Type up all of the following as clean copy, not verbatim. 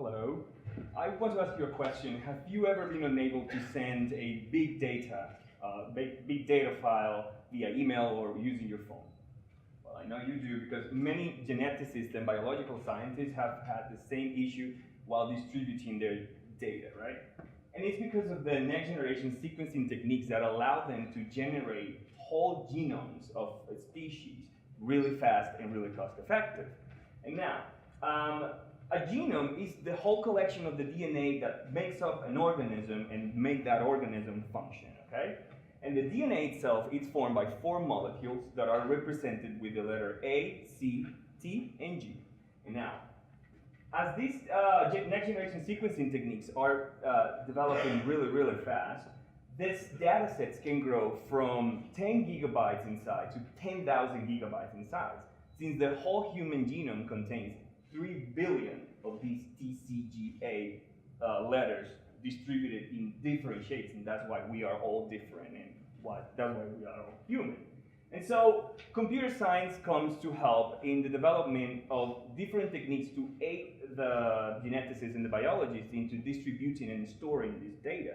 Hello. I want to ask you a question. Have you ever been unable to send a big data file via email or using your phone? Well, I know you do because many geneticists and biological scientists have had the same issue while distributing their data, right? And it's because of the next generation sequencing techniques that allow them to generate whole genomes of a species really fast and really cost effective. And now, a genome is the whole collection of the DNA that makes up an organism and make that organism function, okay? And the DNA itself is formed by 4 molecules that are represented with the letter A, C, T, and G. And now, as these next generation sequencing techniques are developing really, really fast, these data sets can grow from 10 gigabytes in size to 10,000 gigabytes in size, since the whole human genome contains 3 billion of these TCGA letters distributed in different shapes, and that's why we are all different, and that's why we are all human. And so computer science comes to help in the development of different techniques to aid the geneticists and the biologists into distributing and storing this data.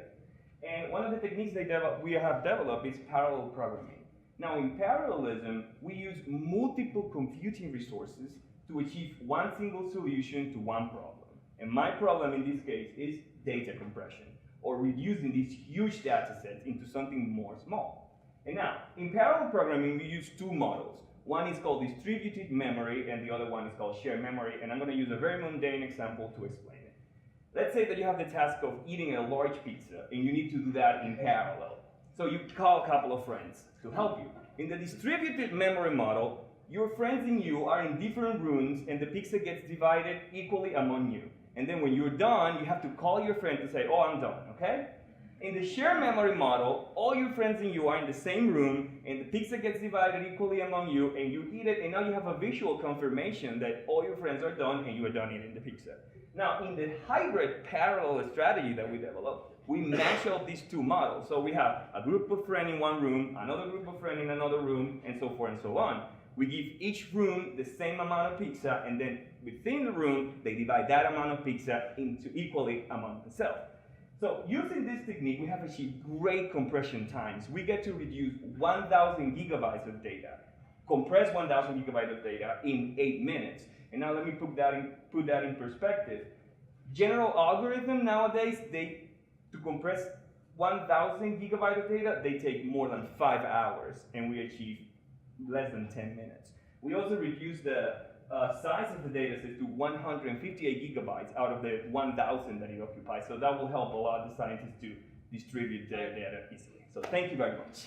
And one of the techniques we have developed is parallel programming. Now in parallelism, we use multiple computing resources to achieve one single solution to one problem. And my problem in this case is data compression, or reducing these huge data sets into something more small. And now, in parallel programming, we use 2 models. One is called distributed memory, and the other one is called shared memory, and I'm going to use a very mundane example to explain it. Let's say that you have the task of eating a large pizza, and you need to do that in parallel. So you call a couple of friends to help you. In the distributed memory model, your friends and you are in different rooms, and the pizza gets divided equally among you. And then when you're done, you have to call your friend to say, oh, I'm done, okay? In the shared memory model, all your friends and you are in the same room, and the pizza gets divided equally among you, and you eat it, and now you have a visual confirmation that all your friends are done, and you are done eating the pizza. Now, in the hybrid parallel strategy that we developed, we mash up these 2 models. So we have a group of friends in one room, another group of friends in another room, and so forth and so on. We give each room the same amount of pizza, and then within the room, they divide that amount of pizza into equally among themselves. So using this technique, we have achieved great compression times. We get to reduce 1,000 gigabytes of data, compress 1,000 gigabytes of data in 8 minutes. And now let me put that in perspective. General algorithm nowadays, to compress 1,000 gigabytes of data, they take more than 5 hours, and we achieve less than 10 minutes. We also reduce the size of the data set to 158 gigabytes out of the 1,000 that it occupies. So that will help a lot of the scientists to distribute their data easily. So thank you very much.